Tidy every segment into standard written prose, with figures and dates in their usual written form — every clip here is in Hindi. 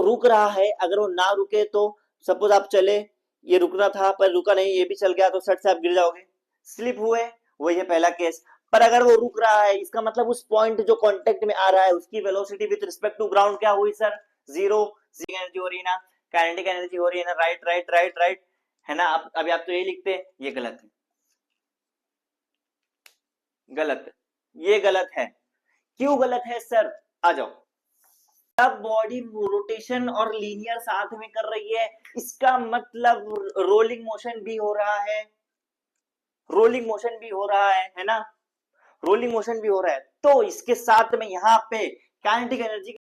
रुक रहा है, अगर वो ना रुके तो सपोज आप चले, ये रुकना था पर रुका नहीं, ये भी चल गया तो सट से आप गिर जाओगे, स्लिप हुए, वही है पहला केस। पर अगर वो रुक रहा है, इसका मतलब उस पॉइंट जो कांटेक्ट में आ रहा है उसकी velocity with respect to ground क्या हुई सर, जीरो। एनर्जी हो रही है ना, काइनेटिक एनर्जी हो रही है ना, राइट राइट राइट राइट, है ना। अभी आप तो ये लिखते हैं, ये गलत है, गलत, ये गलत है। क्यों गलत है सर, आ जाओ। अब बॉडी रोटेशन और लीनियर साथ में कर रही है, इसका मतलब रोलिंग मोशन भी हो रहा है, रोलिंग मोशन भी हो रहा है ना, रोलिंग मोशन भी हो रहा है। तो इसके साथ में यहां पे kinetic energy,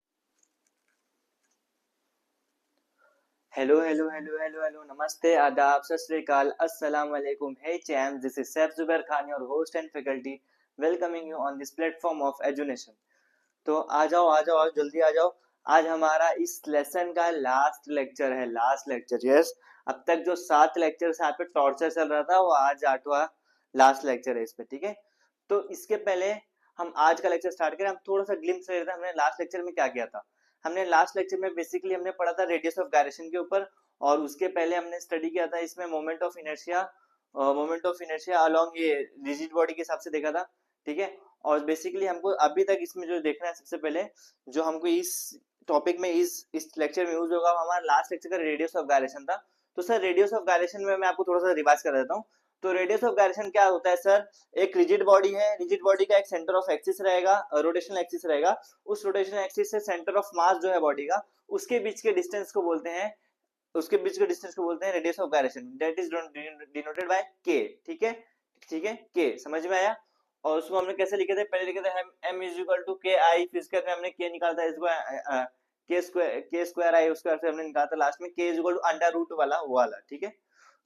hello hello hello hello hello, नमस्ते, आदाब, सत श्री अकाल, अस्सलाम वालेकुम, hey champs, this is Saif Zubair Khan, your host and faculty, welcoming you on this platform of Edunation. तो आ जाओ आ जाओ, जल्दी आ जाओ। आज हमारा इस लेसन का लास्ट लेक्चर है, लास्ट लेक्चर, यस। अब तक जो 7 लेक्चर यहाँ पे टॉर्चर चल रहा था, वो आज 8वां लास्ट लेक्चर है इस पे, ठीक है। तो इसके पहले हम आज का लेक्चर स्टार्ट करें, हम थोड़ा सा ग्लिम्स ले रहे थे हमने लास्ट लेक्चर में क्या किया था। हमने लास्ट लेक्चर में बेसिकली हमने पढ़ा था रेडियस ऑफ गायरेशन के ऊपर, और उसके पहले हमने स्टडी किया था इसमें moment of inertia, moment of inertia along ये रिजिड बॉडी के हिसाब से देखा था, ठीक है। और बेसिकली हमको अभी तक इसमें जो देखना है, सबसे पहले जो हमको इस टॉपिक में इस लेक्चर में यूज होगा, हमारा लास्ट लेक्चर का रेडियस ऑफ गायरेशन था। तो सर रेडियस ऑफ गायरेशन में मैं आपको थोड़ा सा रिवाइज कर देता हूँ। तो रेडियस ऑफ गायरेशन क्या होता है सर, एक रिजिड बॉडी है, रिजिड बॉडी का एक सेंटर ऑफ एक्सिस रहेगा, रोटेशनल एक्सिस रहेगा, उस रोटेशनल एक्सिस से सेंटर ऑफ मास जो है बॉडी का, उसके बीच के डिस्टेंस को बोलते हैं, उसके बीच के डिस्टेंस को बोलते हैं radius of gyration, that is denoted by के, ठीक है, ठीक है, के, समझ में आया। और उसको हमने कैसे लिखे थे, पहले लिखे थे m इज इक्वल टू के आई, फिर इसके हमने के निकाला था, इसको के स्क्वायर आई स्क्वायर से हमने निकाला था लास्ट में के is equal to under root वाला, वो वाला, ठीक है।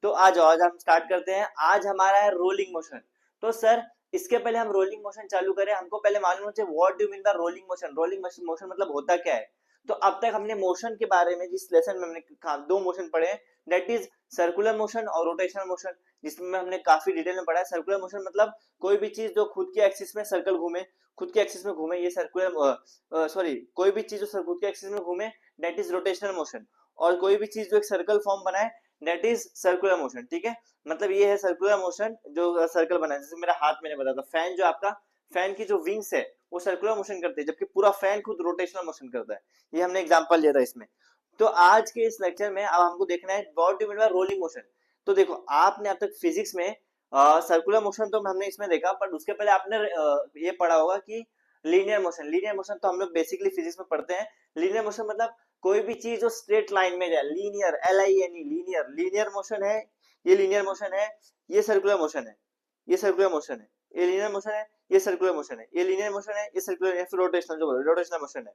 तो आ जाओ, आज हम स्टार्ट करते हैं। आज हमारा है रोलिंग मोशन। तो सर इसके पहले हम रोलिंग मोशन चालू करें, हमको पहले मालूम होना चाहिए what do mean by rolling motion, rolling motion मतलब होता क्या है। तो अब तक हमने मोशन के बारे में जिस लेसन में हमने 2 मोशन पढ़े हैं, दैट इज सर्कुलर मोशन और रोटेशनल मोशन, जिसमें हमने काफी डिटेल में पढ़ा है। सर्कुलर मोशन मतलब कोई भी चीज जो खुद के एक्सिस में सर्कल घूमे, खुद के एक्सिस में घूमे, ये सर्कुलर, सॉरी, कोई भी चीज जो खुद के एक्सिस में घूमे, दैट इज रोटेशनल मोशन। और कोई भी चीज जो एक सर्कल फॉर्म बनाए, दैट इज सर्कुलर मोशन, ठीक है। मतलब ये है सर्कुलर मोशन जो सर्कल बना है, जैसे मेरा हाथ मैंने बताया था, फैन जो आपका, फैन की जो विंग्स है वो सर्कुलर मोशन करते हैं, जबकि पूरा फैन खुद रोटेशनल मोशन करता है। ये हमने एग्जांपल लिया था इसमें। तो आज के इस लेक्चर में अब हमको देखना है what do mean by rolling motion. तो देखो, आपने अब तक फिजिक्स में सर्कुलर मोशन तो हमने इसमें देखा, बट उसके पहले आपने ये पढ़ा होगा कि लीनियर मोशन, लीनियर मोशन तो हम लोग बेसिकली फिजिक्स में पढ़ते हैं। लीनियर मोशन मतलब कोई भी चीज जो स्ट्रेट लाइन में जाए, linear, LINE, linear, linear motion है, ये लीनियर मोशन है, ये सर्कुलर मोशन है, ये सर्कुलर मोशन है, ये लीनियर मोशन है, ये सर्कुलर मोशन है, ये लीनियर मोशन है, ये सर्कुलर, या फिर रोटेशनल, जो रोटेशनल मोशन है।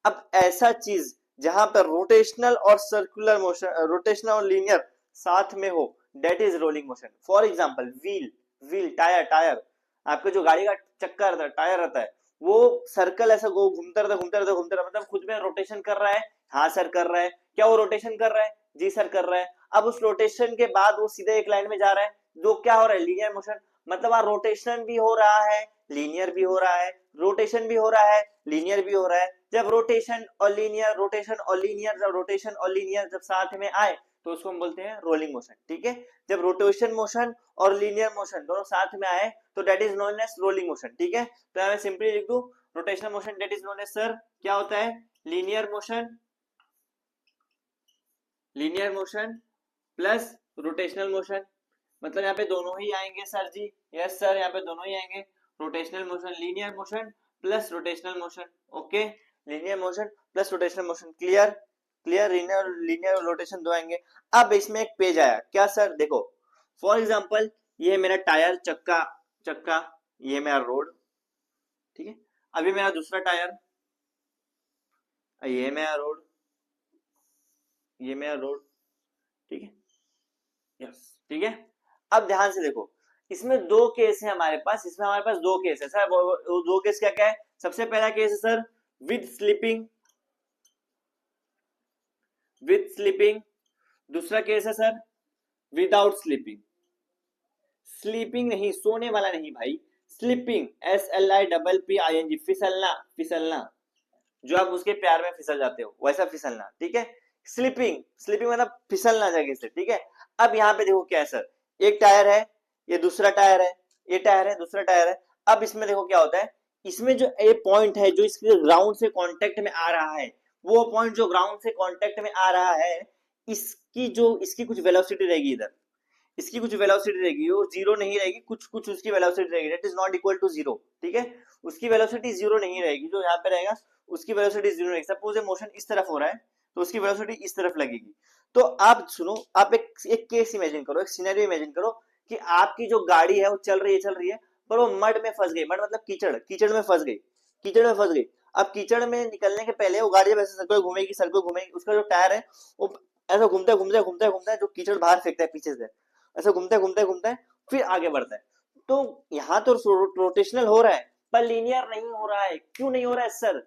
अब ऐसा चीज जहां पर रोटेशनल और सर्कुलर मोशन, रोटेशनल और लीनियर साथ में हो, that is rolling motion. For example wheel, wheel, tyre, tyre, आपका जो गाड़ी का चक्का रहता है, टायर रहता है, वो सर्कल ऐसा घूमता रहता है, घूमता रहता है, घूमता रहता है, मतलब खुद में रोटेशन कर रहा है। हाँ सर कर रहा है, क्या वो रोटेशन कर रहा है, जी सर कर रहा है। अब उस रोटेशन के बाद वो सीधे एक लाइन में जा रहा है, जो क्या हो रहा है, लीनियर मोशन। मतलब वहां रोटेशन भी हो रहा है, लीनियर भी हो रहा है, रोटेशन भी हो रहा है, लीनियर भी हो रहा है। जब रोटेशन और लीनियर, रोटेशन और लीनियर, जब रोटेशन और लीनियर जब साथ में आए तो उसको हम बोलते हैं रोलिंग मोशन, ठीक है। जब रोटेशन मोशन और लीनियर मोशन दोनों साथ में आए तो that is known as rolling motion, ठीक है। तो मैं सिंपली लिख दूं, rotational motion that is known as sir क्या होता है, linear motion, linear motion plus rotational motion. मतलब यहाँ पे दोनों ही आएंगे सर जी, यस सर, यहाँ पे दोनों ही आएंगे, rotational motion, linear motion plus rotational motion, okay, linear motion plus rotational motion, clear, clear, linear, linear rotation दो आएंगे। अब इसमें एक पेज आया, क्या सर, देखो फॉर एग्जांपल ये मेरा टायर, चक्का, चक्का, ये मेरा रोड, ठीक है। अभी मेरा दूसरा टायर, ये मेरा रोड, ये मेरा रोड, ठीक है, यस, ठीक है। अब ध्यान से देखो, इसमें 2 केस है हमारे पास, इसमें हमारे पास 2 केस है सर। वो 2 केस क्या क्या है, सबसे पहला केस है sir with sleeping, with sleeping. दूसरा केस है सर विदाउट स्लीपिंग। स्लीपिंग नहीं, सोने वाला नहीं भाई, स्लीपिंग, SLIPPING, फिसलना, फिसलना, जो आप उसके प्यार में फिसल जाते हो वैसा फिसलना, ठीक है। स्लिपिंग, स्लिपिंग मतलब फिसलना जगह से, ठीक है। अब यहाँ पे देखो क्या है सर, एक टायर है, ये दूसरा टायर है, ये टायर है, दूसरा टायर है। अब इसमें देखो क्या होता है, इसमें जो ए पॉइंट है जो इसके ग्राउंड से कांटेक्ट में आ रहा है, वो पॉइंट जो ग्राउंड से कांटेक्ट में आ रहा है, इसकी कुछ वेलोसिटी रहेगी इधर, इसकी कुछ वेलोसिटी रहेगी, वो जीरो नहीं रहेगी, कुछ कुछ उसकी वेलोसिटी रहेगी, that is not equal to zero, ठीक है। उसकी वेलोसिटी जीरो नहीं रहेगी, जो यहाँ पे रहेगा उसकी वेलोसिटी जीरो रहेगी। सपोज मोशन इस तरफ हो रहा है तो उसकी वेलोसिटी इस तरफ लगेगी। तो आप सुनो, आप एक केस इमेजिन करो, एक सिनेरियो इमेजिन करो कि आपकी जो गाड़ी है वो चल रही है, पर वो मड में फंस गई, मड मतलब कीचड़, कीचड़ में फंस गई, कीचड़ में फंस गई। अब कीचड़ में निकलने के पहले वो गाड़ी जब ऐसे सर्कल घूमेगी, उसका जो टायर है वो ऐसा घूमता है जो कीचड़ बाहर फेंकता है पीछे से, ऐसे घूमते हैं फिर आगे बढ़ता है। तो यहाँ तो रोटेशनल हो रहा है पर लीनियर नहीं हो रहा है। क्यों नहीं हो रहा है सर?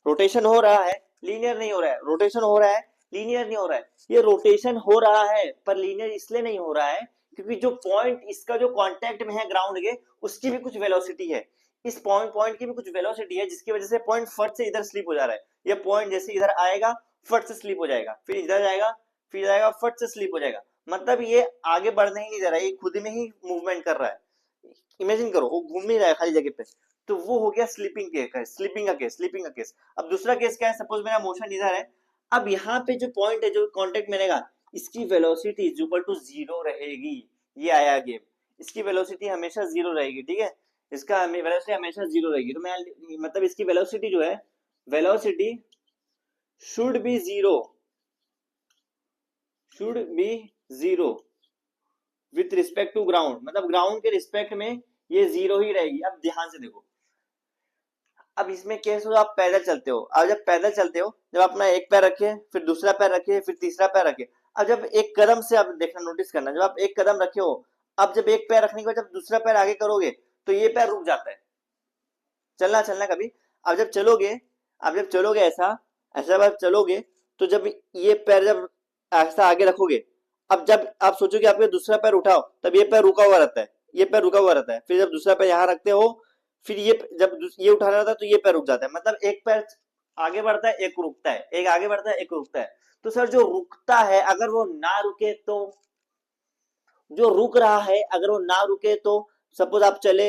रोटेशन हो रहा है, लीनियर नहीं हो रहा है, रोटेशन हो रहा है, लीनियर नहीं हो रहा है। ये रोटेशन हो रहा है पर लीनियर इसलिए नहीं हो रहा है क्योंकि जो पॉइंट इसका जो कांटेक्ट में है ग्राउंड के, उसकी भी कुछ वेलोसिटी है, इस पॉइंट की भी कुछ वेलोसिटी है, जिसकी वजह से पॉइंट फट से इधर स्लिप हो जा रहा है। ये पॉइंट जैसे इधर आएगा फट से स्लिप हो जाएगा, फिर इधर जाएगा, फिर जाएगा, फट से स्लिप हो जाएगा। मतलब ये आगे बढ़ने ही नहीं दे रहा है, ये खुद में ही मूवमेंट कर रहा है। इमेजिन करो वो घूम नहीं रहा है खाली जगह पे। तो वो हो गया स्लीपिंग के स्लीपिंग का केस। अब दूसरा केस क्या है, सपोज मेरा मोशन इधर है, अब यहाँ पे जो पॉइंट है जो कांटेक्ट में रहेगा, इसकी velocity is equal to zero रहेगी। ये आया गेम, इसकी वेलोसिटी हमेशा जीरो रहेगी, ठीक है। इसका वेलोसिटी हमेशा जीरो रहेगी। तो मैं मतलब इसकी वेलोसिटी जो है, velocity should be zero, should be zero with respect to ground, मतलब ग्राउंड के रिस्पेक्ट में ये जीरो ही रहेगी। अब ध्यान से देखो, अब इसमें केस हो आप पैदल चलते हो, अब जब पैदल चलते हो, जब अपना एक पैर रखे, फिर दूसरा पैर रखे, फिर तीसरा पैर रखे, अब जब एक कदम से, अब देखना नोटिस करना, जब आप एक कदम रखे हो, अब जब एक पैर रखने के बाद जब दूसरा पैर आगे करोगे तो ये पैर रुक जाता है चलना चलना कभी। अब जब चलोगे, अब जब चलोगे ऐसा ऐसा जब चलोगे, तो जब ये पैर जब ऐसा आगे रखोगे, अब जब आप सोचो कि आपके दूसरा पैर उठाओ, तब ये पैर रुका हुआ रहता है, ये पैर रुका हुआ रहता है। फिर जब दूसरा पैर यहाँ रखते हो, फिर ये जब ये उठाना रहता है तो ये पैर रुक जाता है। मतलब एक पैर आगे बढ़ता है, एक रुकता है, एक आगे बढ़ता है, एक रुकता है। तो सर जो रुकता है अगर वो ना रुके तो, जो रुक रहा है अगर वो ना रुके तो, सपोज आप चले,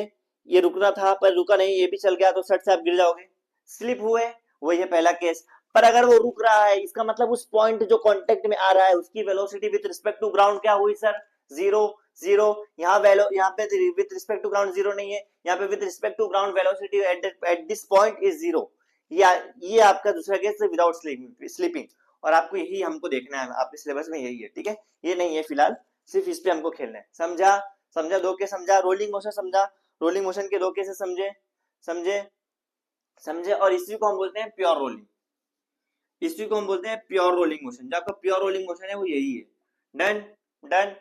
ये रुकना था पर रुका नहीं, ये भी चल गया, तो सट से आप गिर जाओगे, स्लिप हुए, वही है पहला केस। पर अगर वो रुक रहा है, इसका मतलब उस पॉइंट जो कांटेक्ट में आ रहा है उसकी velocity with respect to ground क्या हुई सर? जीरो। जीरो। यहाँ वैलो, यहाँ पे with respect to ground zero नहीं है, यहाँ पे with respect to ground velocity at this point is zero. ये आपका दूसरा केस है विदाउट स्लीपिंग। और आपको यही हमको देखना है, आपके सिलेबस में यही है, ठीक है। ये नहीं है फिलहाल, सिर्फ इस पे हमको खेलना है। समझा? समझा? दो के समझा, रोलिंग मोशन समझा, रोलिंग मोशन के दो केसेस समझे, समझे, समझे। और इसी को हम बोलते हैं प्योर रोलिंग, इसी को हम बोलते हैं प्योर रोलिंग मोशन। जो आपका प्योर रोलिंग मोशन है वो यही है। Done, done.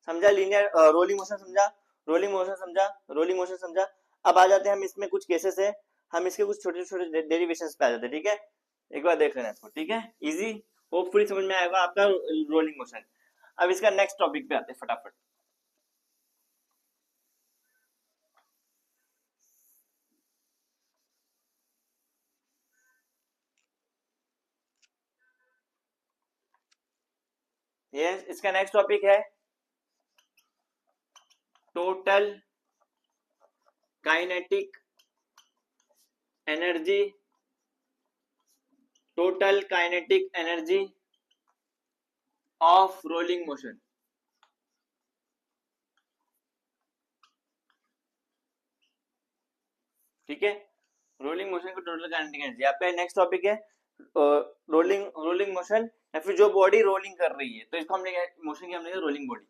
समझा? लीनियर रोलिंग मोशन समझा, रोलिंग मोशन समझा, रोलिंग मोशन समझा। अब आ जाते हैं हम, इसमें कुछ केसेस है, हम इसके कुछ छोटे छोटे डेरिवेशन पे आ जाते हैं, ठीक है। एक बार देख लेना इसको, ठीक है, इजी, होपफुली समझ में आएगा आपका रोलिंग मोशन। अब इसका नेक्स्ट टॉपिक पे आते हैं फटाफट। ये इसका नेक्स्ट टॉपिक है total kinetic energy, total kinetic energy of rolling motion. ठीक है, रोलिंग मोशन को टोटल काइनेटिक एनर्जी। आपका नेक्स्ट टॉपिक है रोलिंग रोलिंग मोशन, या फिर जो बॉडी रोलिंग कर रही है, तो इसको हमने मोशन की हमने रोलिंग बॉडी,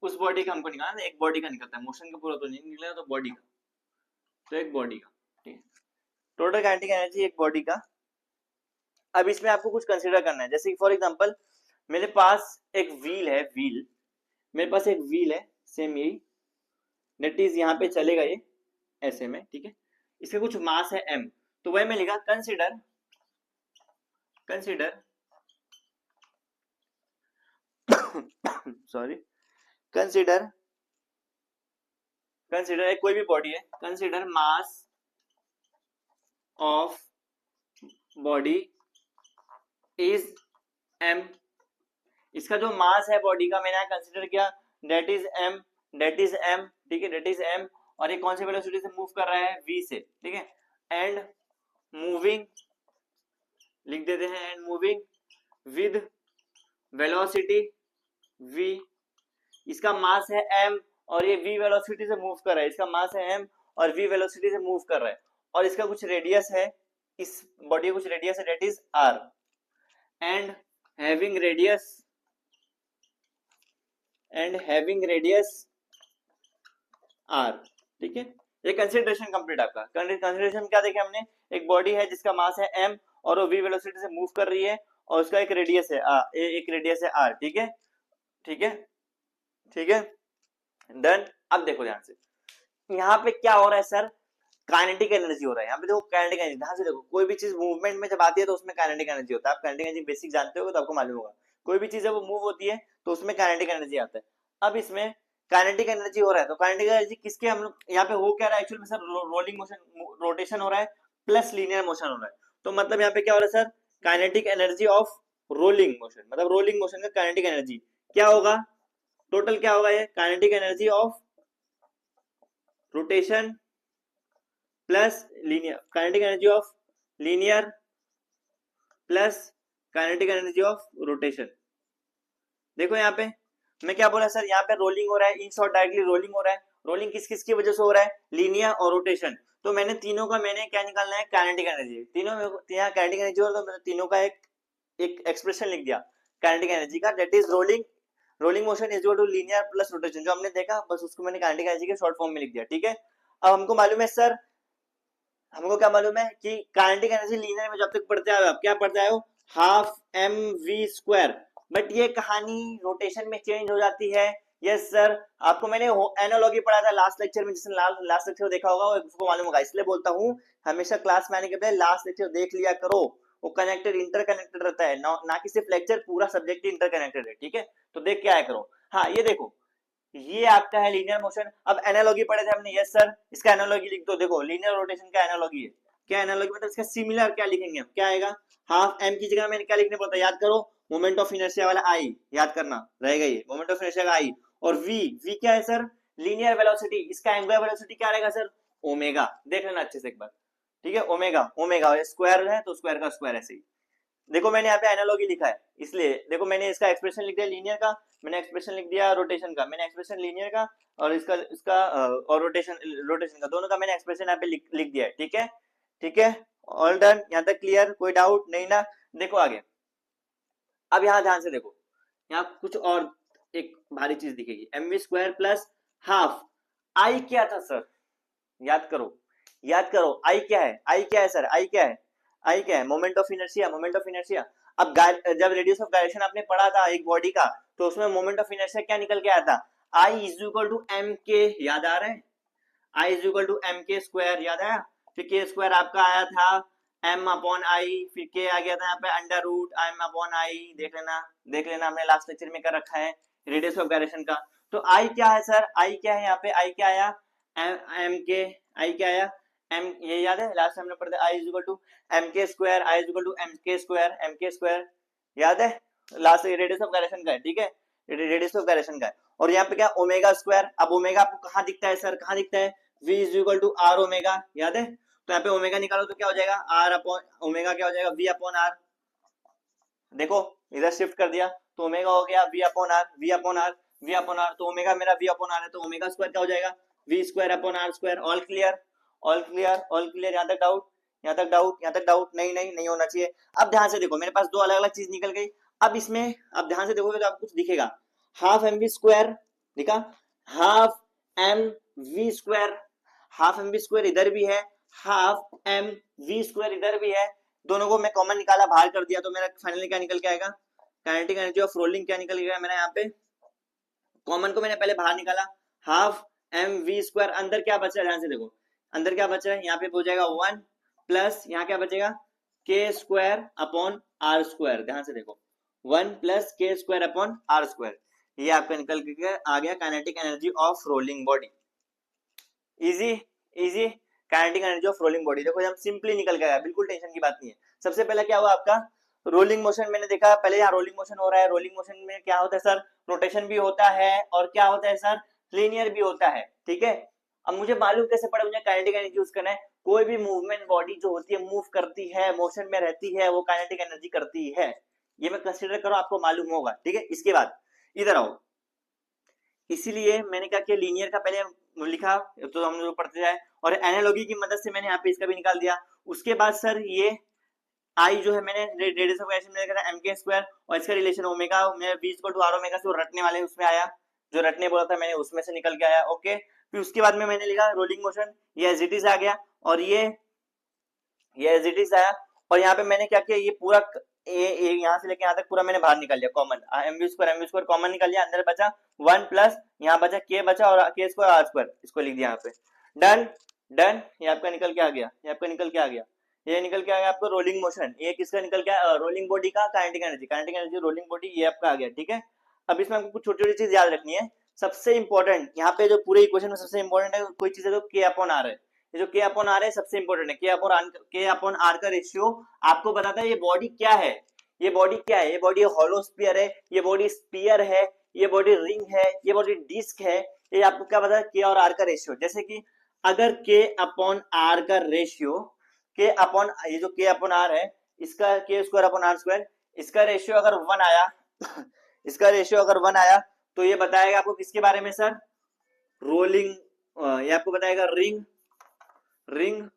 उस बॉडी का हमको निकालना, एक बॉडी का निकलता है, मोशन का पूरा तो नहीं निकलेगा, तो बॉडी का, तो एक बॉडी का, ठीक है, टोटल काइनेटिक एनर्जी एक बॉडी का। अब इसमें आपको कुछ कंसीडर करना है, जैसे फॉर एग्जांपल मेरे पास एक व्हील है, व्हील, मेरे पास एक व्हील है, सेम यही, दैट इज यहाँ पे चलेगा ये ऐसे में, ठीक है। इसका कुछ मास है m, तो वही मैं लिखा consider, consider sorry, consider, consider एक कोई भी बॉडी है, consider mass of body is m, इसका जो मास है बॉडी का मैंने यहाँ कंसिडर किया, that is m, that is m, ठीक है, डेट इज m, और ये कौन सी वेलोसिटी से मूव कर रहा है, v से, ठीक है, एंड मूविंग, लिख देते हैं, and moving with velocity v, इसका मास है m और ये v वेलोसिटी से मूव कर रहा है, इसका मास है m और v वेलोसिटी से मूव कर रहा है, और इसका कुछ रेडियस है, इस बॉडी का कुछ रेडियस है, that is r, and having radius r, ठीक है। ये कंसीडरेशन कंप्लीट आपका। कंसीडरेशन क्या देखे हमने, एक बॉडी है जिसका मास है m और वो v वेलोसिटी से मूव कर रही है और उसका एक रेडियस है एक रेडियस है r, ठीक है, ठीक है, ठीक है, डन। अब देखो ध्यान से, यहाँ पे क्या हो रहा है सर, काइनेटिक एनर्जी हो रहा है, यहाँ पे देखो काइनेटिक एनर्जी, ध्यान से देखो, कोई भी चीज मूवमेंट में जब आती है तो उसमें काइनेटिक एनर्जी होता है, आप काइनेटिक एनर्जी बेसिक जानते हो तो आपको मालूम होगा, कोई भी चीज है वो मूव होती है तो उसमें काइनेटिक एनर्जी आता है। अब इसमें काइनेटिक एनर्जी हो रहा है, तो काइनेटिक एनर्जी किसके, हम लोग यहाँ पे हो क्या रहा है एक्चुअली में सर, रोलिंग मोशन, रोटेशन हो रहा है प्लस लीनियर मोशन हो रहा है, तो मतलब यहाँ पे क्या हो रहा है sir, kinetic energy of rolling motion, मतलब रोलिंग मोशन का काइनेटिक एनर्जी क्या होगा, टोटल क्या होगा, ये kinetic energy of rotation plus linear, kinetic energy of linear plus kinetic energy of rotation. देखो यहाँ पे मैं क्या बोला सर, यहाँ पे रोलिंग हो रहा है, इन शॉर्ट डायरेक्टली रोलिंग हो रहा है, रोलिंग किस किस की वजह से हो रहा है, लीनियर और रोटेशन, तो मैंने तीनों का मैंने क्या निकालना है, काइनेटिक एनर्जी, तीनों में यहाँ काइनेटिक एनर्जी हो, तो मैंने तीनों का एक एक्सप्रेशन लिख दिया काइनेटिक एनर्जी का, that is rolling motion is equal to linear plus rotation, जो हमने देखा बस उसको मैंने काइनेटिक एनर्जी के शॉर्ट फॉर्म में लिख दिया, ठीक है। अब हमको मालूम है सर, हमको क्या मालूम है कि काइनेटिक एनर्जी लीनियर में जब तक पढ़ते आए आप क्या पढ़ते आए हो, half M V square, but ये कहानी रोटेशन में चेंज हो जाती है। यस सर, आपको मैंने एनालॉजी पढ़ा था लास्ट लेक्चर में, जिसने लास्ट लेक्चर देखा होगा उसको मालूम होगा, इसलिए बोलता हूँ हमेशा क्लास में आने के पहले लास्ट लेक्चर देख लिया करो, वो कनेक्टेड इंटरकनेक्टेड रहता है ना कि सिर्फ लेक्चर, पूरा सब्जेक्ट इंटरकनेक्टेड है, ठीक है, तो देख के आया करो। हाँ ये देखो, ये आपका है लीनियर मोशन। अब एनालॉजी पढ़े थे हमने, यस सर, इसका एनालॉजी लिख दो, देखो लीनियर रोटेशन का एनालॉजी है, क्या एनालॉजी मतलब इसका सिमिलर क्या लिखेंगे हम, क्या आएगा, हाफ एम की जगह मैंने क्या लिखने पड़ता है, याद करो, मोमेंट ऑफ इनर्शिया वाला आई याद करना रहेगा, ये मोमेंट ऑफ इनर्शिया का आई, और वी क्या है सर, लीनियर वेलोसिटी, इसका एंगुलर वेलोसिटी क्या रहेगा सर, ओमेगा, देख लेना अच्छे से एक बार, ठीक है, ओमेगा, ओमेगा स्क्वायर है तो स्क्वायर का स्क्वायर ऐसे ही। देखो मैंने यहाँ पे एनालॉजी लिखा है, इसलिए देखो मैंने इसका एक्सप्रेशन लिख दिया लीनियर का, मैंने एक्सप्रेशन लिख दिया रोटेशन का, मैंने एक्सप्रेशन लीनियर का और इसका इसका और रोटेशन का, दोनों का मैंने एक्सप्रेशन यहाँ पे लिख दिया है, ठीक है, ठीक है, ऑल डन, यहाँ तक क्लियर, कोई डाउट नहीं ना। देखो आगे, अब यहाँ ध्यान से देखो, यहाँ कुछ और एक भारी चीज दिखेगी, M V square plus half, आई क्या था सर, याद करो, याद करो, आई क्या है, आई क्या है सर, आई क्या है, आई क्या है, moment of inertia, moment of inertia. अब जब रेडियस ऑफ गायरेक्शन आपने पढ़ा था एक बॉडी का, तो उसमें मोमेंट ऑफ इनर्शिया क्या निकल के आया था, आई इज इक्वल टू एम के, याद आ रहा है, आई is equal to M K square, याद आया, फिर के स्क्वायर आपका आया था एम अपॉन आई, फिर के आ गया था यहाँ पे under root M upon I, देख लेना हमने लास्ट लेक्चर में कर रखा है रेडियस ऑफ गायरेक्शन का। तो आई क्या है सर, आई क्या है, यहाँ पे आई क्या आया, एम के, आई क्या आया, एम, ये याद है लास्ट हमने पढ़ा I is equal to M K square, I is equal to M K square, M K square, याद है, लास्ट रेडियस ऑफ गायरेक्शन का है, ठीक है, रेडियस ऑफ गायरेक्शन का है। और यहाँ पे क्या ओमेगा स्क्वायर, अब ओमेगा आपको कहाँ दिखता है सर, कहाँ दिखता है, v is equal to R omega, याद है, तो यहाँ पे ओमेगा निकालो तो क्या हो जाएगा, आर अपॉन ओमेगा क्या हो जाएगा, v अपॉन आर, देखो इधर शिफ्ट कर दिया तो ओमेगा हो गया v upon R, v upon R, v upon R, तो ओमेगा मेरा v अपॉन आर है, तो ओमेगा स्क्वायर क्या हो जाएगा, v square upon R square. All clear, all clear, all clear, यहाँ तक डाउट, यहाँ तक डाउट, यहाँ तक डाउट, नहीं नहीं नहीं होना चाहिए। अब ध्यान से देखो, मेरे पास दो अलग अलग चीज निकल गई, अब इसमें अब ध्यान से देखोगे तो आपको कुछ दिखेगा, हाफ एम वी स्क्वायर दिखा, half M V square, half M V square इधर भी है, हाफ एम वी स्क्वायर इधर भी है, दोनों को मैं कॉमन निकाला, बाहर कर दिया, तो मेरा फाइनली क्या निकल के आएगा, काइनेटिक एनर्जी ऑफ रोलिंग क्या निकल गया मेरा, यहाँ पे कॉमन को मैंने पहले बाहर निकाला, हाफ एम वी स्क्वायर, अंदर क्या बच रहा है, ध्यान से देखो अंदर क्या बच रहा है, यहाँ पे हो जाएगा 1 प्लस यहाँ क्या बचेगा, के स्क्वायर अपॉन आर स्क्वायर, ध्यान से देखो 1 plus K square upon R square, ये आपका निकल के आ गया kinetic energy of rolling body. Easy easy, kinetic energy of rolling body. देखो हम सिंपली निकल गया, बिल्कुल टेंशन की बात नहीं है। सबसे पहले क्या हुआ आपका रोलिंग मोशन, मैंने देखा पहले यहाँ रोलिंग मोशन हो रहा है। रोलिंग मोशन में क्या होता है सर, रोटेशन भी होता है और क्या होता है सर, लीनियर भी होता है। ठीक है, अब मुझे मालूम कैसे पड़ा, मुझे काइनेटिक एनर्जी यूज करना है। कोई भी मूवमेंट बॉडी जो होती है मूव करती है, मोशन में रहती है, वो काइनेटिक एनर्जी करती है। ये मैं कंसीडर करो, आपको मालूम होगा। ठीक है, इसके बाद इधर आओ, इसीलिए मैंने क्या किया, लीनियर का पहले लिखा तो हम लोग पढ़ते जाए, और एनालॉजी की मदद से मैंने यहाँ पे इसका भी निकाल दिया। उसके बाद सर ये आई जो है मैंने रेडियस ऑफ एक्शन में देखा था mk स्क्वायर, और इसका रिलेशन ओमेगा में v equal to r omega से, वो रटने वाले उसमें आया, जो रटने बोला था मैंने उसमें से निकल के आया। ओके, फिर उसके बाद में मैंने लिखा रोलिंग मोशन, ये एज इट इज आ गया, और ये एज इट इज आया। और यहाँ पे मैंने क्या किया, ये पूरा ये यहाँ से लेके यहाँ तक पूरा मैंने बाहर निकाल लिया कॉमन, mv स्क्वायर कॉमन निकाल लिया, अंदर बचा 1 प्लस यहाँ बचा k बचा, और k स्क्वायर r स्क्वायर इसको लिख दिया यहाँ पे। डन डन, ये आपका निकल के आ गया, ये आपका निकल के आ गया, ये निकल के आ गया आपको रोलिंग मोशन। ये किसका निकल के आया, रोलिंग बॉडी का काइनेटिक एनर्जी रोलिंग बॉडी, ये आपका आ गया। ठीक है, अब इसमें आपको कुछ छोटी छोटी चीज याद रखनी है। सबसे इंपॉर्टेंट यहाँ पे जो पूरे इक्वेशन में सबसे इंपॉर्टेंट है कोई चीज है तो k अपॉन r है। ये जो k अपॉन r है सबसे इंपॉर्टेंट है। k अपॉन r का रेशियो आपको बताता है ये बॉडी क्या है, ये बॉडी क्या है, ये बॉडी हॉलो स्फीयर है, ये बॉडी स्फीयर है, ये बॉडी रिंग है, ये बॉडी डिस्क है। ये आपको क्या बताता है, k और r का रेशियो। जैसे कि अगर k अपॉन r का रेशियो, के अपॉन ये जो के अपॉन आर है, इसका के स्क्वायर अपॉन आर स्क्वायर, इसका रेशियो अगर 1 आया इसका रेशियो अगर 1 आया तो ये बताएगा आपको किसके बारे में सर, रोलिंग, ये आपको बताएगा रिंग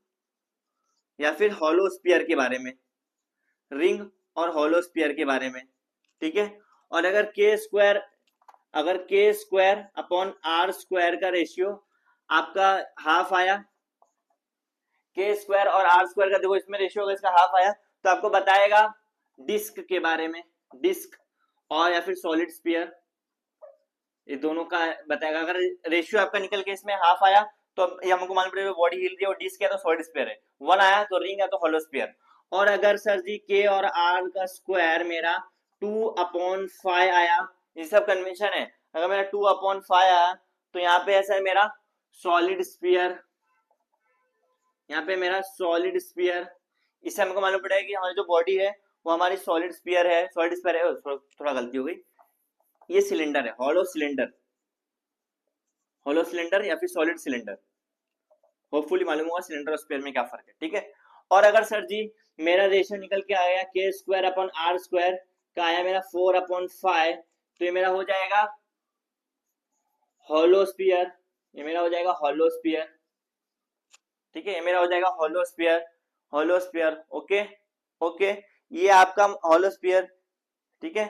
या फिर हॉलो स्फीयर के बारे में, रिंग और हॉलो स्फीयर के बारे में। ठीक है, और अगर के स्क्वायर अपॉन आर स्क्वायर का रेशियो आपका हाफ आया, के स्क्वायर और आर स्क्वायर का देखो इसमें रेशियो होगा, इसका हाफ आया, तो आपको बताएगा डिस्क के बारे में, डिस्क और या फिर सॉलिड स्फीयर, ये दोनों का बताएगा। अगर रेशियो आपका निकल के इसमें हाफ आया तो ये हमको मालूम पड़ेगा बॉडी हिल रही है और डिस्क है तो सॉलिड स्फीयर है, 1 आया तो रिंग है तो हॉलो स्फीयर। और अगर सर जी के और आर का स्क्वायर मेरा 2/5 आया, ये सब कन्वेंशन है, अगर मेरा 2/5 आया तो यहाँ पे ऐसा है मेरा सॉलिड स्फीयर, यहाँ पे मेरा सॉलिड स्फीयर। इससे हमको मालूम पड़ेगा कि हमारी जो बॉडी है वो हमारी सॉलिड स्फीयर है, थोड़ा गलती हो गई, ये सिलेंडर है, हॉलो सिलेंडर या फिर सॉलिड सिलेंडर। होपफुली मालूम होगा सिलेंडर और स्फीयर में क्या फर्क है। ठीक है, और अगर सर जी मेरा रेशियो निकल के आया के स्क्वायर अपॉन आर स्क्वायर का आया मेरा 4/5, तो ये मेरा हो जाएगा हॉलो स्फीयर, ये मेरा हो जाएगा हॉलो स्फीयर। ठीक है, ये मेरा हो जाएगा हॉलो स्फीयर। ओके ओके, ये आपका हॉलो स्फीयर। ठीक है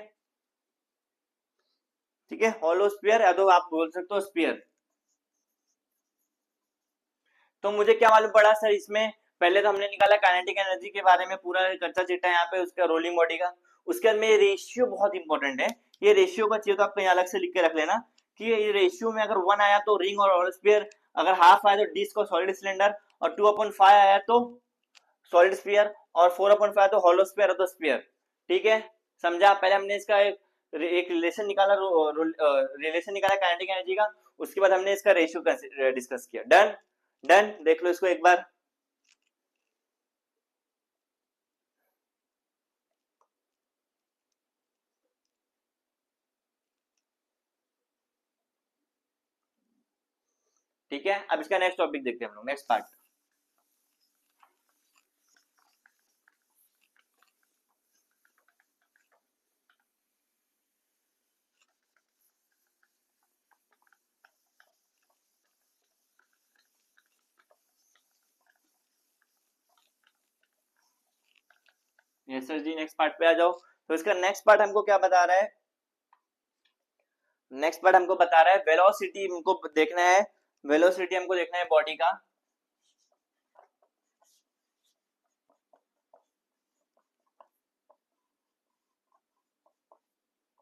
ठीक है, हॉलो स्फीयर या तो आप बोल सकते हो स्फीयर। तो मुझे क्या मालूम पड़ा सर इसमें, पहले तो हमने निकाला काइनेटिक एनर्जी के बारे में पूरा कच्चा चिट्ठा यहाँ पे उसका रोलिंग बॉडी का, उसके बाद में रेशियो बहुत इंपॉर्टेंट है। ये रेशियो का चाहिए तो आपको यहाँ अलग से लिख के रख लेना कि ये रेशियो में अगर 1 आया तो रिंग और स्फीयर, अगर हाफ आया तो डिस्क और सॉलिड सिलेंडर, और 2/5 आया तो सॉलिड स्फीयर, और 4/5 तो हॉलो स्फीयर तो स्फीयर। ठीक है, समझा। पहले हमने इसका एक रिलेशन निकाला, रिलेशन निकाला काइनेटिक एनर्जी का, उसके बाद हमने इसका रेशियो डिस्कस किया। डन डन, देख लो इसको एक बार। ठीक है, अब इसका नेक्स्ट टॉपिक देखते हैं हम लोग, नेक्स्ट पार्ट। यस सर जी, नेक्स्ट पार्ट पे आ जाओ। तो इसका नेक्स्ट पार्ट हमको क्या बता रहा है, नेक्स्ट पार्ट हमको बता रहा है वेलोसिटी हमको देखना है, वेलोसिटी हमको देखना है बॉडी का।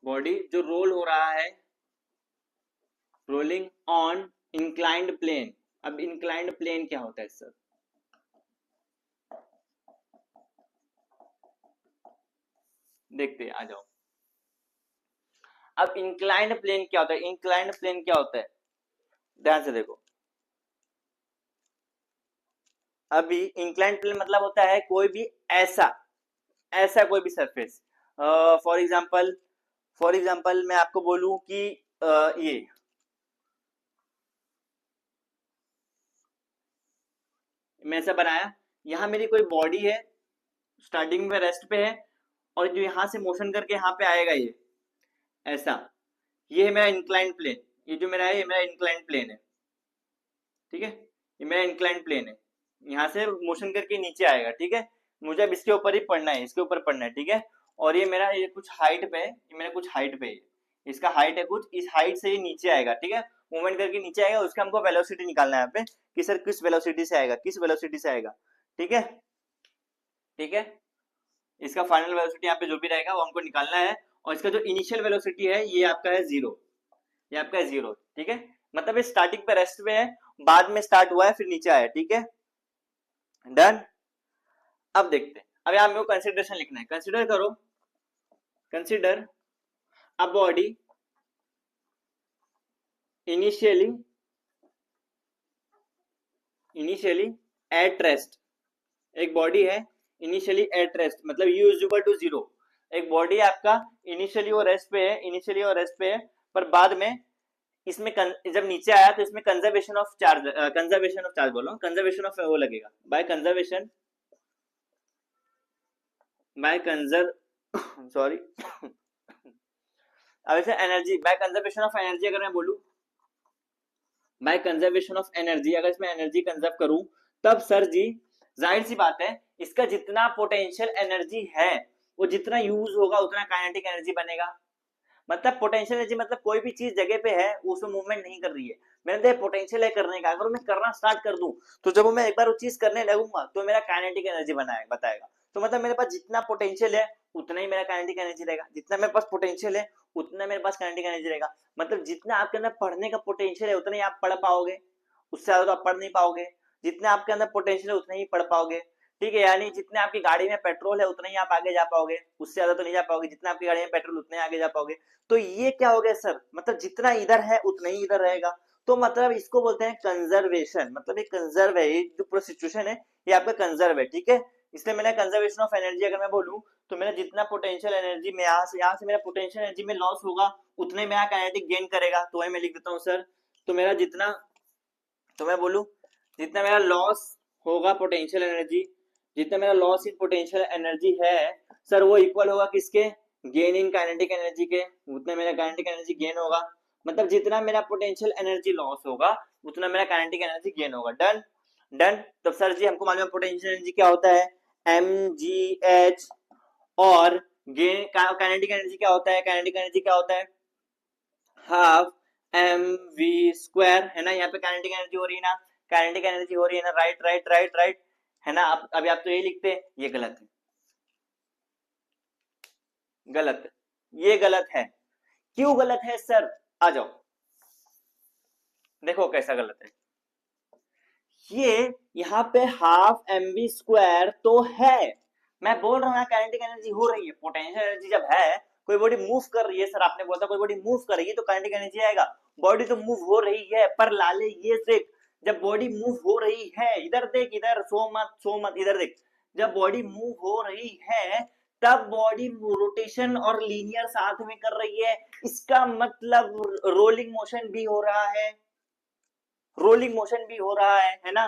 बॉडी जो रोल हो रहा है, रोलिंग ऑन इंक्लाइंड प्लेन। अब इंक्लाइंड प्लेन क्या होता है सर, देखते हैं, आ जाओ। अब इंक्लाइंड प्लेन क्या होता है, इंक्लाइंड प्लेन क्या होता है, ध्यान से देखो। अभी इंक्लाइन प्लेन मतलब होता है कोई भी ऐसा ऐसा कोई भी सरफेस। फॉर एग्जाम्पल मैं आपको बोलूं कि ये मैं ऐसा बनाया, यहाँ मेरी कोई बॉडी है, स्टार्टिंग में रेस्ट पे है, और जो यहाँ से मोशन करके यहाँ पे आएगा ये ऐसा, ये है मेरा इंक्लाइन प्लेन। ये जो मेरा है ये मेरा इंक्लाइन प्लेन है, ठीक है, ये मेरा इंक्लाइन प्लेन है, यहाँ से मोशन करके नीचे आएगा, ठीक है। मुझे अब इसके ऊपर ही पढ़ना है, इसके ऊपर पढ़ना है, ठीक है। और ये मेरा ये कुछ हाइट पे है, ये मेरा कुछ हाइट पे है, इसका हाइट है कुछ, इस हाइट से ये नीचे आएगा, ठीक है। मूवमेंट करके नीचे आएगा, उसका हमको वेलोसिटी निकालना है यहाँ पे कि सर किस वेलोसिटी से आएगा, किस वेलोसिटी से आएगा, ठीक है। ठीक है, इसका फाइनल वेलोसिटी यहाँ पे जो भी रहेगा वो हमको निकालना है। और इसका जो इनिशियल वेलोसिटी है ये आपका है 0, ये आपका है 0, ठीक है। मतलब ये स्टार्टिंग पे रेस्ट पे है, बाद में स्टार्ट हुआ है फिर नीचे आया, ठीक है। डन। अब देखते हैं, अब यहाँ मेरे को कंसिडरेशन लिखना है। कंसिडर करो, consider a body initially at rest. एक बॉडी है इनिशियली एट रेस्ट, मतलब u इज इक्वल टू 0। एक बॉडी आपका इनिशियली वो रेस्ट पे है, इनिशियली वो रेस्ट पे है, पर बाद में इसमें जब नीचे आया तो इसमें कंजर्वेशन ऑफ चार्ज बोलो, कंजर्वेशन ऑफ वो लगेगा, बाय कंजर सॉरी अब इसे energy, by conservation of energy अगर मैं बोलूं, बाय कंजर्वेशन ऑफ एनर्जी, अगर इसमें एनर्जी कंजर्व करूं, तब सर जी जाहिर सी बात है इसका जितना पोटेंशियल एनर्जी है वो जितना यूज होगा उतना काइनेटिक एनर्जी बनेगा। मतलब पोटेंशियल एनर्जी मतलब कोई भी चीज जगह पे है वो उसमें मूवमेंट नहीं कर रही है, मेरे अंदर पोटेंशियल है करने का, अगर मैं करना स्टार्ट कर दूं तो जब मैं एक बार वो चीज करने लगूंगा तो मेरा काइनेटिक एनर्जी बताएगा। तो मतलब मेरे पास जितना पोटेंशियल है उतना ही मेरा काइनेटिक एनर्जी रहेगा, जितना मेरे पास पोटेंशियल है उतना मेरे पास काइनेटिक एनर्जी रहेगा। मतलब जितना आपके अंदर पढ़ने का पोटेंशियल है उतना ही आप पढ़ पाओगे, उससे ज्यादा तो आप पढ़ नहीं पाओगे। जितना आपके अंदर पोटेंशियल है उतना ही पढ़ पाओगे, ठीक है। यानी जितने आपकी गाड़ी में पेट्रोल है उतना ही आप आगे जा पाओगे, उससे ज्यादा तो नहीं जा पाओगे। जितना आपकी गाड़ी में पेट्रोल उतने ही आगे जा पाओगे। तो ये क्या हो गया सर, मतलब जितना इधर है उतना ही इधर रहेगा। तो मतलब इसको बोलते हैं कंजर्वेशन, मतलब ये कंजर्व है, ये जो पूरा सिचुएशन है ये आपका कंजर्व है, ठीक है। इसलिए मैंने कंजर्वेशन ऑफ एनर्जी अगर मैं बोलूं तो मेरा जितना पोटेंशियल एनर्जी में यहाँ से मेरा पोटेंशियल एनर्जी में लॉस होगा उतने मेरा काइनेटिक गेन करेगा, तो वही मैं लिख देता हूँ सर। तो मेरा जितना, तो मैं बोलूं जितना मेरा लॉस होगा पोटेंशियल एनर्जी, जितना मेरा लॉस इन पोटेंशियल एनर्जी है सर वो इक्वल होगा किसके, गेन इन काइनेटिक एनर्जी के, उतना मेरा काइनेटिक एनर्जी गेन होगा। मतलब जितना मेरा पोटेंशियल एनर्जी लॉस होगा उतना मेरा काइनेटिक एनर्जी गेन होगा। डन। डन। तो सर जी हमको मालूम है पोटेंशियल एनर्जी क्या होता है, mgh, और गेन काइनेटिक एनर्जी क्या होता है, काइनेटिक एनर्जी क्या होता है, हाफ एम वी स्क्वायर, है ना। यहाँ पे काइनेटिक एनर्जी हो रही है ना, काइनेटिक एनर्जी हो रही है ना, राइट राइट राइट राइट, है ना। अभी आप तो यही लिखते हैं, ये गलत है, गलत है, ये गलत है। क्यों गलत है सर, आ जाओ देखो कैसा गलत है। ये यहाँ पे हाफ एम वी स्क्वायर तो है, मैं बोल रहा हूँ काइनेटिक एनर्जी हो रही है, पोटेंशियल एनर्जी जब है, कोई बॉडी मूव कर रही है सर, आपने बोला था कोई बॉडी मूव कर रही है तो काइनेटिक एनर्जी आएगा। बॉडी तो मूव हो रही है, पर लाले ये देख, जब बॉडी मूव हो रही है, इधर देख, इधर सो मत इधर देख, जब बॉडी मूव हो रही है तब बॉडी रोटेशन और लीनियर साथ में कर रही है, इसका मतलब रोलिंग मोशन भी हो रहा है, रोलिंग मोशन भी हो रहा है ना,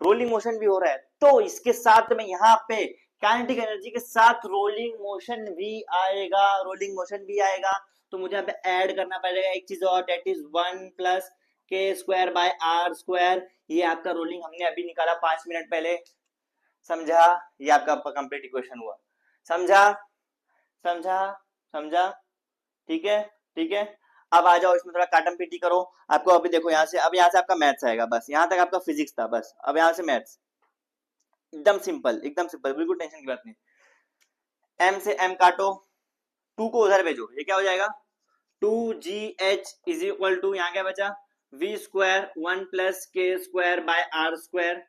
रोलिंग मोशन भी हो रहा है। तो इसके साथ में यहाँ पे काइनेटिक एनर्जी के साथ रोलिंग मोशन भी आएगा, रोलिंग मोशन भी आएगा। तो मुझे यहाँ पे ऐड करना पड़ेगा एक चीज और, date is 1 plus K square by R square. ये आपका रोलिंग हमने अभी निकाला 5 मिनट पहले, समझा। ये आपका कंप्लीट इक्वेशन हुआ, समझा समझा समझा, ठीक है ठीक है। अब आ जाओ इसमें थोड़ा काटम पीटी करो। आपको अभी देखो यहाँ से, अब यहाँ से आपका मैथ्स आएगा, बस यहाँ तक आपका फिजिक्स था, बस अब यहाँ से मैथ्स, एकदम सिंपल, एकदम सिंपल, बिल्कुल टेंशन की बात नहीं। एम से एम काटो, टू को उधर भेजो, ये क्या हो जाएगा, 2gh इज इक्वल टू, यहाँ क्या बचा, we square 1 plus K square by R square.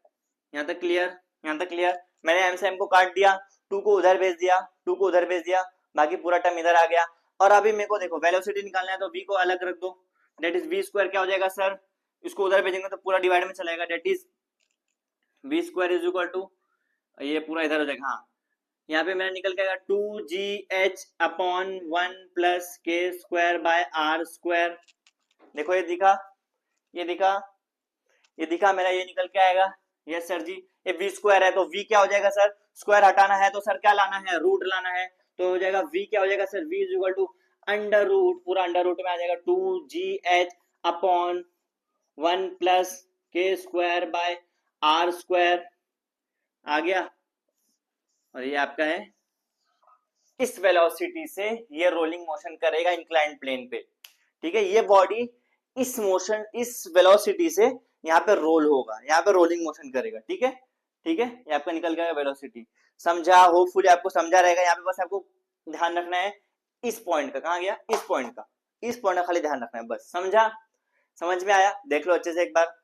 यहाँ तक क्लियर, यहाँ तक क्लियर। मैंने एम से एम को काट दिया, टू को उधर भेज दिया, टू को उधर भेज दिया, बाकी पूरा टर्म इधर आ गया। और अभी मेरे को देखो वेलोसिटी निकालना है तो v को अलग रख दो, डेट इज वी स्क्वायर क्या हो जाएगा सर, इसको उधर भेजेंगे तो पूरा डिवाइड में चलेगा, that is V square is equal to, ये पूरा इधर हो जाएगा, हाँ यहाँ पे मेरा निकल के आएगा 2GH upon 1 plus K square by R square. देखो ये दिखा, ये दिखा, ये दिखा मेरा, ये निकल के आएगा। यस सर जी, ये वी स्क्वायर है तो वी क्या हो जाएगा सर, स्क्वायर हटाना है तो सर क्या लाना है, रूट लाना है, तो हो जाएगा वी क्या हो जाएगा sir, V is equal to under root, पूरा अंडर रूट में आ जाएगा 2GH upon 1 plus K square by R square, आ गया। और ये आपका है, इस वेलोसिटी से ये रोलिंग मोशन करेगा इंक्लाइंड प्लेन पे, ठीक है। ये बॉडी इस मोशन, इस वेलोसिटी से यहाँ पे रोल होगा, यहाँ पे रोलिंग मोशन करेगा, ठीक है, ठीक है। ये आपका निकल गया वेलोसिटी, समझा, होपफुली आपको समझा रहेगा। यहाँ पे बस आपको ध्यान रखना है इस पॉइंट का, कहाँ गया, इस पॉइंट का, इस पॉइंट का खाली ध्यान रखना है बस, समझा, समझ में आया, देख लो अच्छे से एक बार।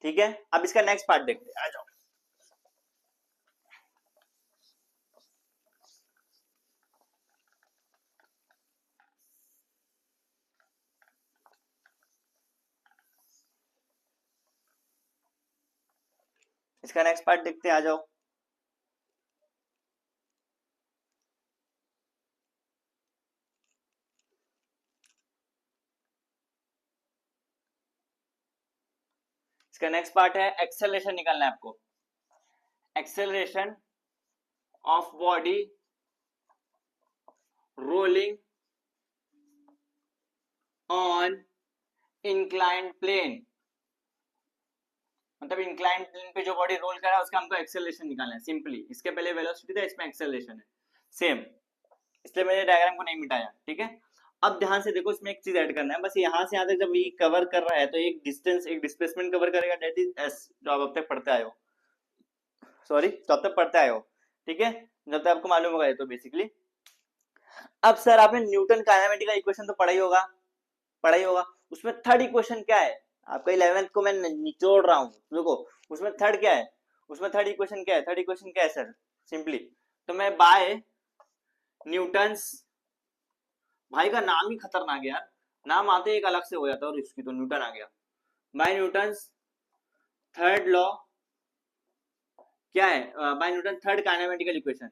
ठीक है, अब इसका नेक्स्ट पार्ट देखते हैं, आ जाओ। इसका नेक्स्ट पार्ट देखते हैं, आ जाओ। इसका नेक्स्ट पार्ट है एक्सेलरेशन निकालना है आपको, acceleration of body rolling on inclined plane, मतलब इंक्लाइंड प्लेन पे जो बॉडी रोल कर रहा है उसका हमको एक्सेलरेशन निकालना है सिंपली। इसके पहले वेलोसिटी था, इसमें एक्सेलरेशन है सेम, इसलिए मैंने डायग्राम को नहीं मिटाया, ठीक है। अब ध्यान से देखो, इसमें एक चीज ऐड करना है, बस यहाँ से यहाँ तक जब ये कवर कर रहा है तो एक डिस्टेंस, एक डिस्प्लेसमेंट कवर करेगा, दैट इज एस, जो आप अब तक पढ़ते आए हो, सॉरी जो अब तक पढ़ते आए हो, ठीक है, जब तक आपको मालूम होगा ये तो बेसिकली। अब सर आपने न्यूटन काइनेमेटिक का इक्वेशन तो पढ़ा ही होगा, पढ़ा ही होगा। उसमें थर्ड इक्वेशन क्या है, आपका 11th को मैं निचोड़ रहा हूँ, देखो उसमें थर्ड क्या है, उसमें थर्ड इक्वेशन क्या है, थर्ड इक्वेशन क्या है सर, सिंपली तो मैं बाय न्यूटन्स, भाई का नाम ही खतरनाक है यार, नाम आते एक अलग से हो जाता है, और इसकी तो न्यूटन आ गया। बाय न्यूटन्स थर्ड लॉ क्या है, by Newton third kinematical equation,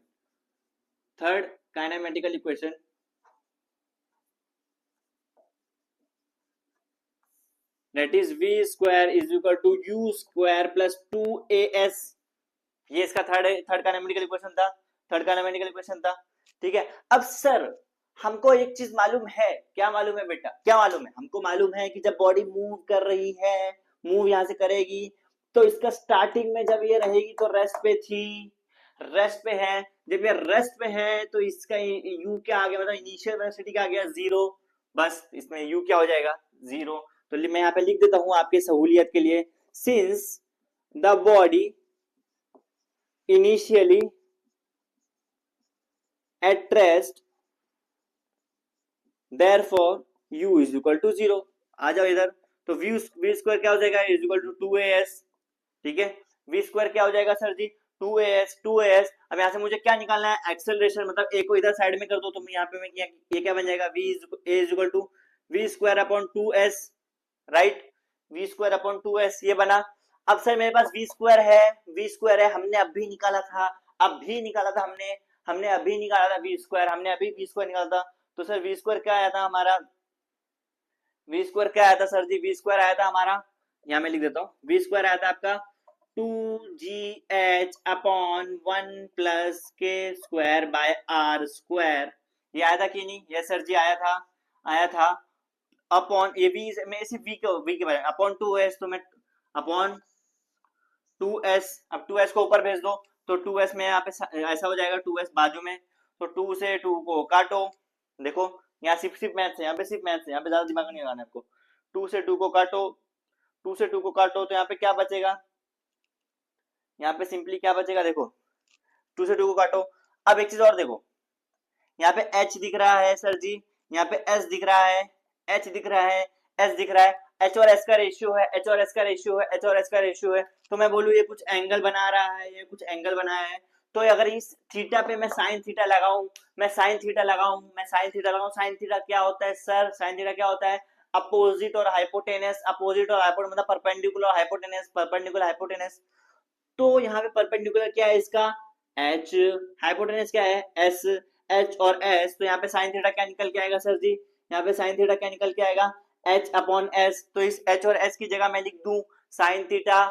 third kinematical equation that is v square is equal to u square plus 2as, ये इसका थर्ड काइनेमेटिकल इक्वेशन था, थर्ड काइनेमेटिकल इक्वेशन था, ठीक है। अब सर हमको एक चीज मालूम है, क्या मालूम है बेटा, क्या मालूम है, हमको मालूम है कि जब बॉडी मूव कर रही है, मूव यहां से करेगी, तो इसका स्टार्टिंग में जब ये रहेगी तो रेस्ट पे थी, रेस्ट पे है, जब ये रेस्ट पे है तो इसका u क्या आ गया, मतलब इनिशियल वेलोसिटी क्या आ गया, 0, बस इसमें u क्या हो जाएगा, 0। तो मैं यहाँ पे लिख देता हूं आपके सहूलियत के लिए, since the body initially at rest therefore u is equal to 0, आ जाओ इधर, तो v स्क्वायर क्या हो जाएगा, इज इक्वल टू 2as, ठीक है, v स्क्वायर क्या हो जाएगा सर जी, 2as। अब यहाँ से मुझे क्या निकालना है, एक्सेलरेशन, मतलब a को इधर साइड में कर दो, तो यहाँ पे मैं ये क्या बन जाएगा, v is equal to v square upon 2s, right, v square upon 2s, ये बना। अब सर मेरे पास v स्क्वायर है, v स्क्वायर है, हमने अभी निकाला था, अभी निकाला था हमने अभी निकाला था v स्क्वायर, हमने अभी v स्क्वायर निकाला था, तो सर v स्क्वायर क्या आया था हमारा, v स्क्वायर क्या आया था सर जी, v स्क्वायर आया था हमारा, यहाँ मैं लिख देता हूँ, v स्क्वायर आया था आपका 2GH upon 1 plus K square by R square, ये आया था कि नहीं, ये सर जी आया था, आया था, अपॉन ये v में सिर्फ v के बारे में अपॉन 2s, तो मैं अपॉन 2s, अब 2s को ऊपर भेज दो, तो 2s में यहाँ पे ऐसा हो जाएगा, 2s बाजू में, तो 2 से 2 को काटो, देखो यहाँ सिर्फ मैथ्स है, यहाँ पे सिर्फ मैथ्स है, यहाँ पे ज्यादा दिमाग नहीं लगाना है आपको, 2 से 2 को काटो, 2 से 2 को काटो, तो यहाँ पे क्या बचेगा, यहाँ पे सिंपली क्या बचेगा, देखो 2 से 2 को काटो। अब एक चीज और देखो, यहाँ पे h दिख रहा है सर जी, यहाँ पे s दिख रहा है, h दिख रहा है, s दिख रहा है, h और s का रेशियो है, h और s का रेशियो है, h और s का रेशियो है, तो मैं बोलूँ ये कुछ एंगल बना रहा है, ये कुछ एंगल बनाया है, तो अगर इस थीटा पे मैं साइन थीटा लगाऊं, साइन थीटा लगाऊं, साइन थीटा क्या होता है सर? साइन थीटा क्या होता है? अपोजिट और हाइपोटेनस, मतलब परपेंडिकुलर हाइपोटेनस, तो यहाँ पे परपेंडिकुलर क्या है इसका? एच, हाइपोटेनस क्या है? एस, एच और एस, तो यहाँ पे साइन थीटा क्या निकल के आएगा सर जी? यहाँ पे साइन थीटा क्या निकल के आएगा? H upon S. तो इस एच और एस की जगह मैं लिख दूं साइन थीटा,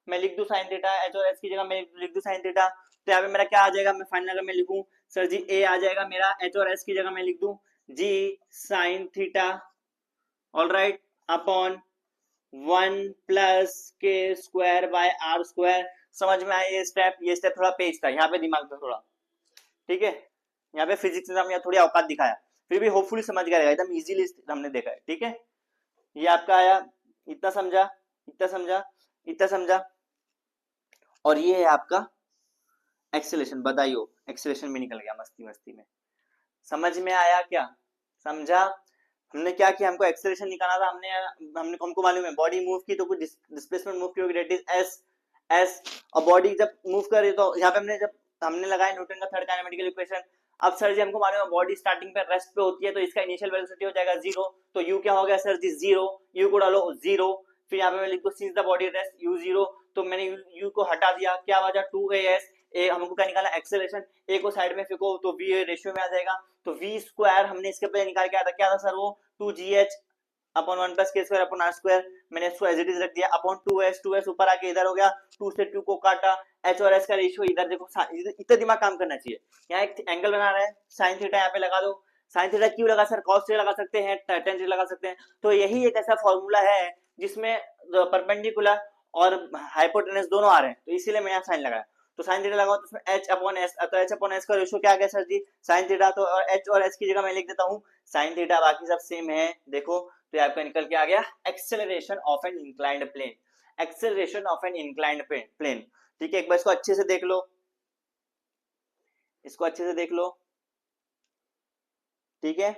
मैं लिख दूं साइन थीटा, एच और एस की जगह मैं लिख दूं साइन थीटा। तो यहाँ पे मेरा क्या आ जाएगा? मैं फाइनल अगर मैं लिखूं सर जी, ए आ जाएगा मेरा, एच और एस की जगह मैं लिख दूं G sine theta, all right, upon 1 + k² by r²। समझ में आया ये स्टेप? ये स्टेप थोड़ा पेज था, यहाँ पे दिमाग में थोड़ा, ठीक है, यहाँ पे फिजिक्स ने हमने थोड़ी औकात दिखाया, फिर भी होपफुली समझ गया, एकदम इजीली हमने देखा है, ठीक है। ये आपका आया, इतना समझा, इतना समझा, इतना समझा। और ये है आपका एक्सेलेरेशन, बताइयो एक्सेलेरेशन भी निकल गया मस्ती मस्ती में। समझ में आया क्या? समझा? हमने क्या किया? हमको एक्सेलरेशन निकालना था, हमको मालूम है बॉडी मूव की तो कुछ डिस्प्लेसमेंट मूव की होगी, दैट इज एस। और बॉडी जब मूव करे तो यहाँ पे हमने लगाया न्यूटन का थर्ड काइनेमेटिकल इक्वेशन। अब सर जी हमको मालूम है बॉडी स्टार्टिंग पे रेस्ट पे होती है, तो इसका इनिशियल वेलोसिटी हो जाएगा 0। तो यू क्या हो गया सर जी? 0। यू को डालो 0, फिर यहाँ पे मैं लिख दूं since the body rest you 0, तो मैंने यू को हटा दिया, क्या बचा? 2as। हमको क्या निकाला? एक्सेलरेशन। ए को साइड में फेंको तो v रेशियो में आ जाएगा, तो v² हमने इसके पहले निकाल के आया था, क्या था सर वो? 2gh upon 1 + k² upon r²। मैंने इसको एज इट इज रख दिया, अपॉन 2s ऊपर आके इधर हो गया, 2 से 2 को काटा, h और s का रेशियो इधर देखो, इतना दिमाग काम करना चाहिए। यहाँ एक एंगल बना रहा है, साइन थीटा यहाँ पे लगा दो। साइन थीटा क्यों लगा सर? कॉस थीटा लगा सकते हैं, टेन थीटा लगा सकते हैं। तो यही एक ऐसा फॉर्मूला है जिसमें परपेंडिकुलर और हाइपोटेनस दोनों आ रहे हैं, तो इसीलिए मैं यहाँ साइन लगाया। तो साइन थीटा लगाओ तो उसमें h अपॉन s, तो h अपॉन s का रेशियो क्या आ गया सर जी? Sine theta. तो h और s की जगह मैं लिख देता हूँ साइन थीटा, बाकी सब सेम है देखो। तो आपका निकल के आ गया acceleration of an inclined plane, acceleration of an inclined plane. ठीक है, एक बार इसको अच्छे से देख लो, इसको अच्छे से देख लो, ठीक है,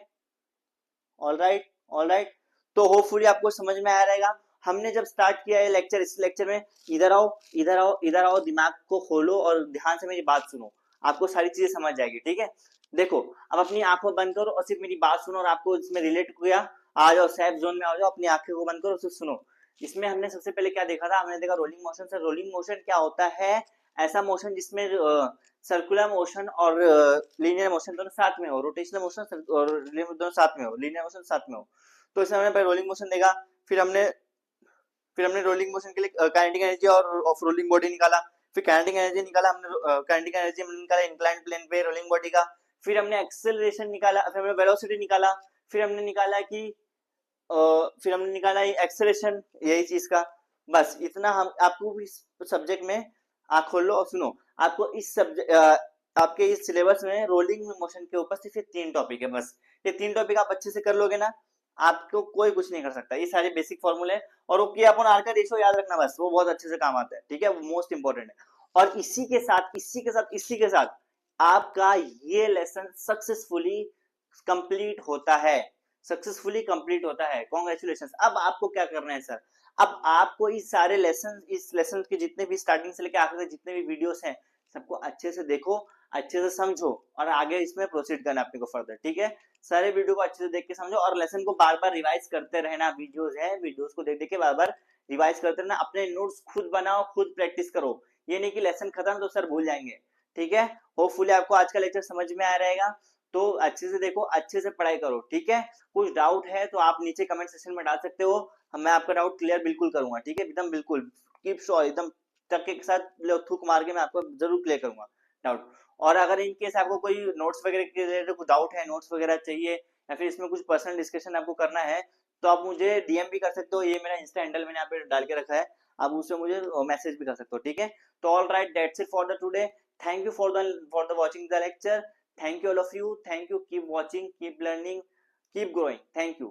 ऑल राइट, ऑल राइट। तो होपफुली आपको समझ में आया रहेगा। हमने जब स्टार्ट किया है लेक्चर, इस लेक्चर में इधर आओ, इधर आओ, इधर आओ, दिमाग को खोलो और ध्यान से मेरी बात सुनो, आपको सारी चीजें समझ जाएगी, ठीक है। देखो अब अपनी आंखों बंद करो और सिर्फ मेरी बात सुनो, और आपको इसमें रिलेट किया, आ जाओ सेफ जोन में, आ जाओ, अपनी आंखें को बंद करो, सिर्फ सुनो। इसमें हमने सबसे पहले क्या देखा था? हमने देखा rolling motion. Sir rolling motion क्या होता है? ऐसा मोशन जिसमें सर्कुलर मोशन और लीनियर मोशन दोनों साथ में हो, रोटेशनल मोशन और दोनों साथ में हो, लीनियर मोशन साथ में हो। तो इसमें हमने पहले रोलिंग मोशन देखा, फिर हमने रोलिंग मोशन के लिए काइनेटिक एनर्जी और ऑफ रोलिंग बॉडी निकाला, फिर काइनेटिक एनर्जी निकाला हमने, काइनेटिक एनर्जी हमने निकाला इंक्लाइंड प्लेन पे रोलिंग बॉडी का, फिर हमने एक्सेलरेशन निकाला, फिर हमने वेलोसिटी निकाला, फिर हमने निकाला कि फिर हमने निकाला एक्सेलरेशन, यही चीज का। बस इतना हम आपको इस सब्जेक्ट में आँख खोल लो और सुनो, आपको इस सब्जेक्ट आपके इस सिलेबस में रोलिंग मोशन के ऊपर सिर्फ 3 टॉपिक है बस। ये 3 टॉपिक आप अच्छे से कर लोगे ना, आपको कोई कुछ नहीं कर सकता। ये सारे बेसिक फॉर्मूले और वो K अपॉन R का रेशियो याद रखना, बस वो बहुत अच्छे से काम आता है, ठीक है, वो मोस्ट इंपॉर्टेंट है। और इसी के साथ आपका ये लेसन सक्सेसफुली कंप्लीट होता है, कॉन्ग्रेचुलेशन। अब आपको क्या करना है सर? अब आपको इस सारे इस लेसन के जितने भी स्टार्टिंग से लेकर आखिर तक जितने भी वीडियोस हैं, सबको अच्छे से देखो, अच्छे से समझो और आगे इसमें प्रोसीड करना अपने को फर्दर, ठीक है। सारे वीडियो को अच्छे से देख के समझो और लेसन को बार बार रिवाइज करते रहना। वीडियोस को देख देख के बार बार रिवाइज करते रहना, अपने नोट्स खुद बनाओ, खुद प्रैक्टिस करो। ये नहीं कि लेसन खत्म तो सर भूल जाएंगे, ठीक है। होपफुली आपको आज का लेक्चर समझ में आ रहेगा, तो अच्छे से देखो, अच्छे से पढ़ाई करो, ठीक है। कुछ डाउट है तो आप नीचे कमेंट सेक्शन में डाल सकते हो, मैं आपका डाउट क्लियर बिल्कुल करूंगा, ठीक है, एकदम बिल्कुल, कीप श्योर, एकदम टक्के के साथ थूक मार के मैं आपको जरूर क्लियर करूंगा डाउट। और अगर इन केस आपको कोई नोट्स वगैरह के रिलेटेड कुछ डाउट है, नोट्स वगैरह चाहिए या फिर इसमें कुछ पर्सनल डिस्कशन आपको करना है, तो आप मुझे डीएम भी कर सकते हो। ये मेरा इंस्टा हैंडल मैंने यहाँ पे डाल के रखा है, आप उससे मुझे मैसेज भी कर सकते हो, ठीक है। तो all right, that's it for the today. Thank you for the watching the lecture. Thank you all of you. Thank you. Keep watching, keep learning, keep growing. Thank you.